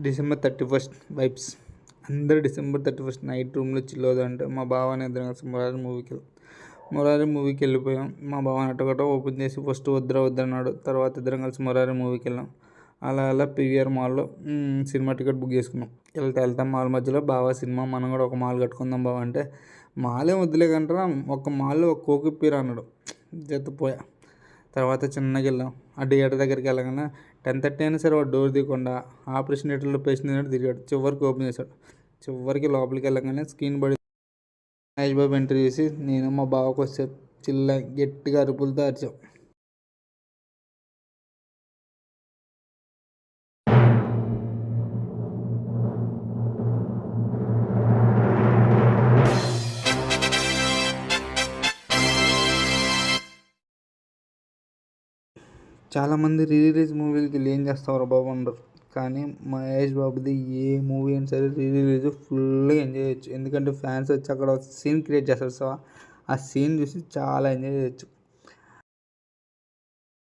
December 31st vibes. అందరూ December 31st night రూమ్లో chill అవుదామంటే మా బావ ఇద్దరం కలిసి మొరారి మూవీకి వెళ్ళిపోయాం. మా బావ అట్టగట్ట ఓపెన్ చేసి ఫస్ట్ వద్దన్నాడు. తర్వాత ఇద్దరం కలిసి మొరారి మూవీకి వెళ్ళాం. అలా పివిఆర్ మాల్లో సినిమా టికెట్ బుక్ చేసుకున్నాం. వెళ్తాం మాల్ మధ్యలో బావ సినిమా, మనం కూడా ఒక మాల్ కట్టుకుందాం బావ అంటే, మాలేం వద్దులే కంటారా, ఒక మాల్లో ఒక కోక్ ఇప్పిరా అన్నాడు. జతపోయా. తర్వాత చిన్నగా వెళ్ళాం. ఆ థియేటర్ దగ్గరికి వెళ్ళగానే 10:30 అయినా సరే వాడు డోర్ తీయకుండా ఆపరేషన్ థియేటర్లో పేషెంట్ తిన్నట్టు తిరిగాడు. చివరికి ఓపెన్ చేశాడు. చివరికి లోపలికి వెళ్ళగానే స్క్రీన్ పడి మహేష్ బాబు ఎంట్రీ చేసి నేను మా బావకు వస్తే చిల్ల గట్టిగా అరుపులతో అరిచాం. చాలామంది రిలీజ్ మూవీలకి ఏం చేస్తావు బాబు ఉండరు, కానీ మహేష్ బాబుది ఏ మూవీ అయినా సరే రిలీజ్ ఫుల్గా ఎంజాయ్ చేయొచ్చు. ఎందుకంటే ఫ్యాన్స్ వచ్చి అక్కడ సీన్ క్రియేట్ చేస్తారు. సో ఆ సీన్ చూసి చాలా ఎంజాయ్ చేయొచ్చు.